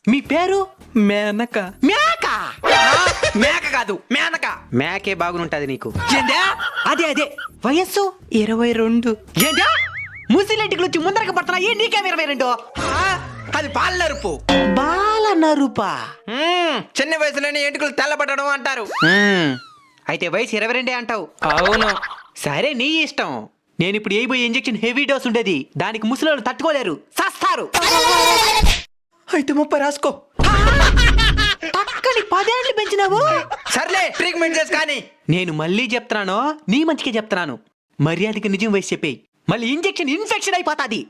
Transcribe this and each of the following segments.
మీ పేరు? మేనక. మేక. మేక కాదు మేనక. మేకే బాగుంటది నీకు. ఏంటా? అదే అదే. వయస్సు 22. ఏంటా? ముసిలెంటికి వచ్చి ముందరకి పడుతున్నా నీకేం 22? అది పాల నరుపు. బాల నరుపా? చిన్న వయసులోనే ఎంటుకలు తెల్లబడడం అంటారు. అయితే వయసు 22 అంటావు. అవును. సరే నీ ఇష్టం. నేను ఇప్పుడు వేయబోయే ఇంజెక్షన్ హెవీ డోస్ ఉండేది. దానికి ముసలోళ్ళు తట్టుకోలేరు, సస్తారు. అయితే 30 రాసుకో. టక్కని 10 ఏళ్ళు పెంచినావు. సర్లే ట్రీట్మెంట్ చేసి కానీ నేను మళ్ళీ చెప్తున్నాను, నీ మంచికే చెప్తున్నాను. మర్యాదకి నిజం వయసు చెప్పేయి, మళ్ళీ ఇంజెక్షన్ ఇన్ఫెక్షన్ అయిపోతాది.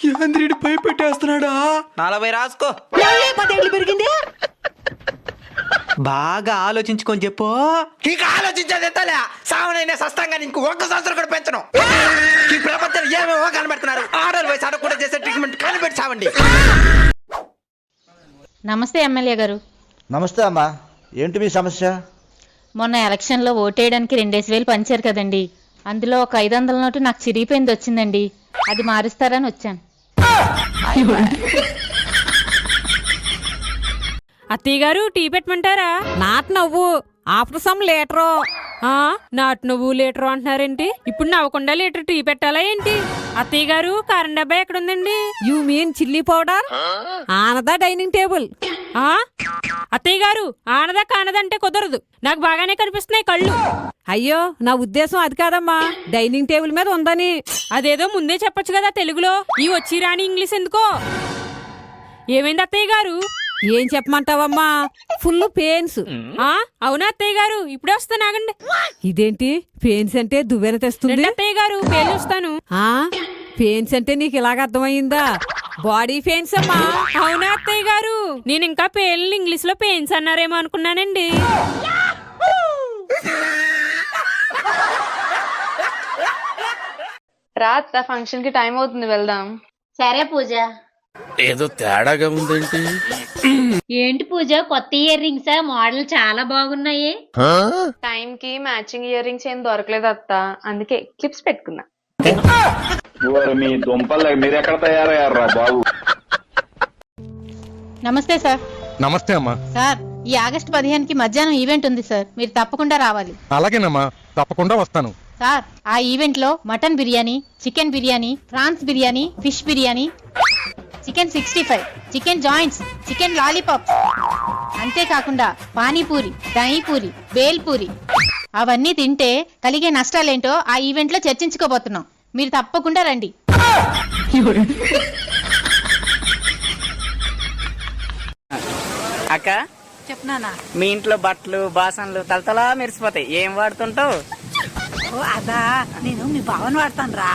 యాంద్రుడి భయపెట్టేస్తున్నాడా? 40 రాసుకో. 10 ఏళ్ళు పెరిగింది. బాగా ఆలోచించుకొని చెప్పు. ఇక ఆలోచించేది ఎంతలే, సావనైనా సస్తంగా నీకు 1 సంవత్సరం కూడా పెంచను. ఈ ప్రపంచం ఏమేమో కనబెడుతున్నారు. ఆడవాళ్ళ వయసు అడగకుండా చేసే ట్రీట్మెంట్ కనిపెట్టి చావండి. నమస్తే ఎమ్మెల్యే గారు. నమస్తే అమ్మా, ఏంటి మీ సమస్య? మొన్న ఎలక్షన్లో ఓటేయడానికి 2,000 పంచారు కదండి, అందులో ఒక 500 నోటు నాకు చిరిగిపోయింది వచ్చిందండి. అది మారుస్తారని వచ్చాను. అత్తయ్య గారు టీ పెట్టమంటారా? నాటు నవ్వు ఆఫ్టర్ సమ్ లీటరు. నాటు నువ్వు లీటరు అంటున్నారేంటి? ఇప్పుడు నవ్వకుండా లీటర్ టీ పెట్టాలా ఏంటి? అత్తయ్య గారు కారం డబ్బా ఎక్కడుందండి? You mean chilli powder? ఆనదా డైనింగ్ టేబుల్? అత్తయ్య గారు ఆనదా కానదంటే కుదరదు, నాకు బాగానే కనిపిస్తున్నాయి కళ్ళు. అయ్యో నా ఉద్దేశం అది కాదమ్మా, డైనింగ్ టేబుల్ మీద ఉందని. అదేదో ముందే చెప్పొచ్చు కదా తెలుగులో, ఈ వచ్చి రాని ఇంగ్లీష్ ఎందుకో. ఏమైంది అత్తయ్య గారు? ఏం చెప్పమంటావమ్మా, ఫుల్ పెయిన్స్. అవునా అత్తయ్య గారు, ఇప్పుడే వస్తాను ఆగండి. ఇదేంటి పెయిన్స్ అంటే దువ్వెన తెస్తుంది? అత్తయ్య గారు పేర్లు వస్తాను. పెయిన్స్ అంటే నీకు ఇలాగ అర్థమైందా? బాడీ పెయిన్స్ అమ్మా. అవునా అత్తయ్య గారు, నేను ఇంకా పేర్లు ఇంగ్లీష్ లో పెయిన్స్ అన్నారేమో అనుకున్నానండి. రాత్త ఫంక్షన్ కి టైం అవుతుంది, వెళ్దాం. సరే పూజ. ఏదో తేడాగా ఉందేంటి? ఏంటి పూజ, కొత్త ఇయర్ రింగ్సా? మోడల్ చాలా బాగున్నాయి. టైం కి మ్యాచింగ్ ఇయర్ రింగ్స్ ఏం దొరకలేదు అత్త, అందుకే క్లిప్స్ పెట్టుకున్నా. మీ దుంపలు మీరెక్కడ తయారయ్యారా బాబు? నమస్తే సార్. నమస్తే అమ్మా. సార్, ఈ ఆగస్టు 15కి మధ్యాహ్నం ఈవెంట్ ఉంది సార్, మీరు తప్పకుండా రావాలి. అలాగేనమ్మా, తప్పకుండా వస్తాను. సార్, ఆ ఈవెంట్ లో mutton biryani, chicken biryani, prawns biryani, fish biryani, chicken 65, chicken joints, chicken lollipops, అంతేకాకుండా పానీపూరి, దహీపూరి, బేల్పూరి, అవన్నీ తింటే కలిగే నష్టాలేంటో ఆ ఈవెంట్ లో చర్చించుకోబోతున్నాం. మీరు తప్పకుండా రండి. అక్క చెప్పనా, మీ ఇంట్లో బట్టలు బాసన్లు తలతలా మెరిసిపోతాయి, ఏం వాడుతుంటావు? అదా, నేను మీ భావన వాడతాను రా.